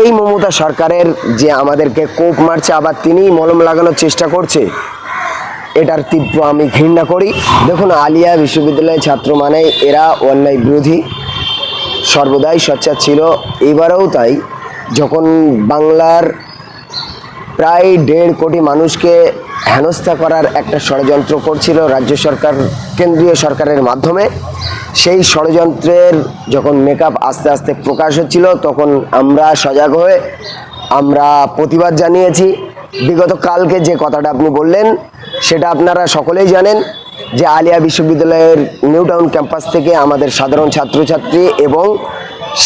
এই মমতা সরকারের যে আমাদেরকে কোপ মারছে, আবার তিনিই মলম লাগানোর চেষ্টা করছে, এটার তীব্র আমি ঘৃণা করি। দেখুন, আলিয়া বিশ্ববিদ্যালয়ের ছাত্র মানে এরা অন্যায় বিরোধী, সর্বদাই সোচ্চার ছিল, এবারেও তাই। যখন বাংলার প্রায় 1.5 কোটি মানুষকে হেনস্থা করার একটা ষড়যন্ত্র করছিল রাজ্য সরকার, কেন্দ্রীয় সরকারের মাধ্যমে, সেই ষড়যন্ত্রের যখন মেকআপ আস্তে আস্তে প্রকাশ হচ্ছিল, তখন আমরা সজাগ হয়ে আমরা প্রতিবাদ জানিয়েছি। বিগত কালকে যে কথাটা আপনি বললেন, সেটা আপনারা সকলেই জানেন যে আলিয়া বিশ্ববিদ্যালয়ের নিউ টাউন ক্যাম্পাস থেকে আমাদের সাধারণ ছাত্রছাত্রী এবং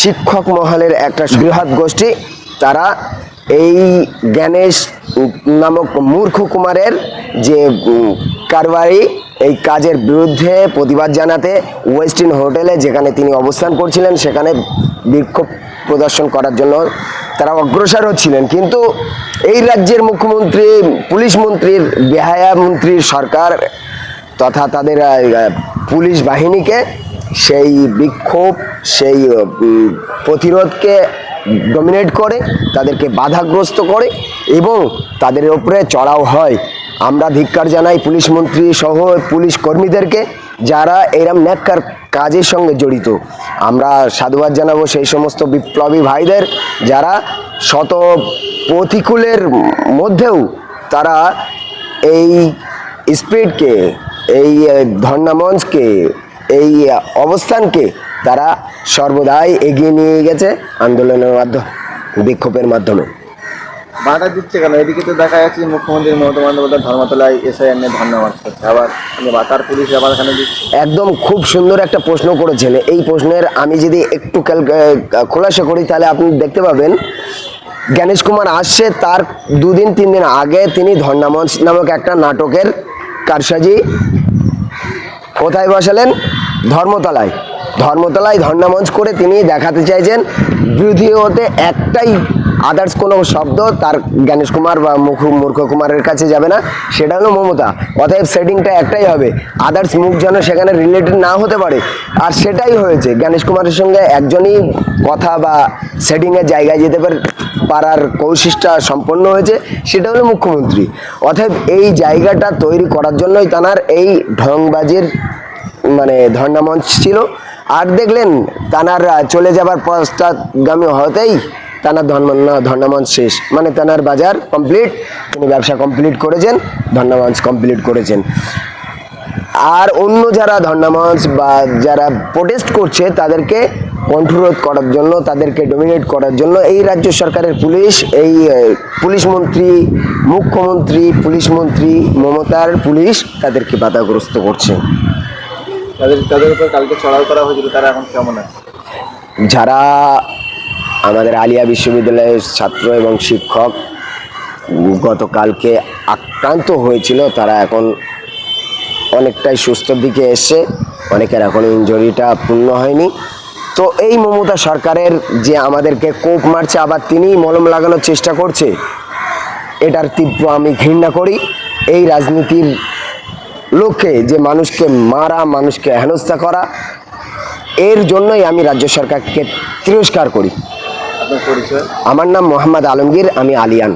শিক্ষক মহলের একটা বৃহৎ গোষ্ঠী, তারা এই জ্ঞানেশ নামক মূর্খ কুমারের যে কারবারি, এই কাজের বিরুদ্ধে প্রতিবাদ জানাতে ওয়েস্টিন হোটেলে, যেখানে তিনি অবস্থান করছিলেন, সেখানে বিক্ষোভ প্রদর্শন করার জন্য তারা অগ্রসর হচ্ছিলেন। কিন্তু এই রাজ্যের মুখ্যমন্ত্রী, পুলিশ মন্ত্রীর, বেহায়া মন্ত্রীর সরকার তথা তাদের পুলিশ বাহিনীকে সেই বিক্ষোভ, সেই প্রতিরোধকে ডমিনেট করে, তাদেরকে বাধাগ্রস্ত করে এবং তাদের উপরে চড়াও হয়। আমরা ধিক্কার জানাই পুলিশ মন্ত্রী সহ পুলিশ কর্মীদেরকে, যারা এরম ন্যাক্কার কাজের সঙ্গে জড়িত। আমরা সাধুবাদ জানাবো সেই সমস্ত বিপ্লবী ভাইদের, যারা শত প্রতিকূলের মধ্যেও তারা এই স্পিরিটকে, এই ধর্ণামঞ্চকে, এই অবস্থানকে তারা সর্বদাই এগিয়ে নিয়ে গেছে আন্দোলনের মাধ্যমে, বিক্ষোভের মাধ্যমে। বাধা দিচ্ছে কেন? এদিকে তো দেখা যাচ্ছে মুখ্যমন্ত্রী মমতা বন্দ্যোপাধ্যায় ধর্মতলায় এসআইআর নিয়ে ধর্ণা মার্চ করছে, আবার বাতার পুলিশ আবার এখানে দিচ্ছে। একদম খুব সুন্দর একটা প্রশ্ন করেছেন। এই প্রশ্নের আমি যদি একটু খোলাসা করি, তাহলে আপনি দেখতে পাবেন জ্ঞানেশ কুমার আসছে তার 2 দিন 3 দিন আগে তিনি ধর্ণামঞ্চ নামক একটা নাটকের কারসাজি কোথায় বসালেন? ধর্মতলায় ধর্ণামঞ্চ করে তিনি দেখাতে চাইছেন বিরোধী হতে একটাই আদার্স কোনো শব্দ তার জ্ঞানেশ কুমার বা মূর্খ কুমারের কাছে যাবে না, সেটা হলো মমতা। অতএব সেটিংটা একটাই হবে, আদার্স মুখ যেন সেখানে রিলেটেড না হতে পারে। আর সেটাই হয়েছে, জ্ঞানেশ কুমারের সঙ্গে একজনই কথা বা সেটিংয়ের জায়গায় যেতে পারার কৌশিষ্টা সম্পন্ন হয়েছে, সেটা হলো মুখ্যমন্ত্রী। অতএব এই জায়গাটা তৈরি করার জন্যই তানার এই ঢংবাজির মানে ধর্ণামঞ্চ ছিল। আর দেখলেন তানার চলে যাবার পশ্চাৎগামী হতেই তানার ধর্ণামঞ্চ শেষ, মানে তানার বাজার কমপ্লিট, তিনি ব্যবসা কমপ্লিট করেছেন, ধর্ণামঞ্চ কমপ্লিট করেছেন। আর অন্য যারা ধর্ণামঞ্চ বা যারা প্রোটেস্ট করছে, তাদেরকে কণ্ঠরোধ করার জন্য, তাদেরকে ডমিনেট করার জন্য এই রাজ্য সরকারের পুলিশ, এই পুলিশ মন্ত্রী, মুখ্যমন্ত্রী, পুলিশ মন্ত্রী মমতার পুলিশ তাদেরকে বাধাগ্রস্ত করছে। তাদের উপর কালকে চড়াও করা হয়েছিল, তারা এখন কেমন আছে? যারা আমাদের আলিয়া বিশ্ববিদ্যালয়ের ছাত্র এবং শিক্ষক গতকালকে আক্রান্ত হয়েছিল, তারা এখন অনেকটাই সুস্থর দিকে এসছে, অনেকের এখনও ইনজুরিটা পূর্ণ হয়নি। তো এই মমতা সরকারের যে আমাদেরকে কোপ মারছে, আবার তিনিই মলম লাগানোর চেষ্টা করছে, এটার তীব্র আমি ঘৃণা করি। এই রাজনীতির লক্ষ্যে যে মানুষকে মারা, মানুষকে হেনস্থা করা, এর জন্যই আমি রাজ্য সরকারকে তিরস্কার করি। আপনার পরিচয়? আমার নাম মোহাম্মদ আলমগীর, আমি আলিয়ান।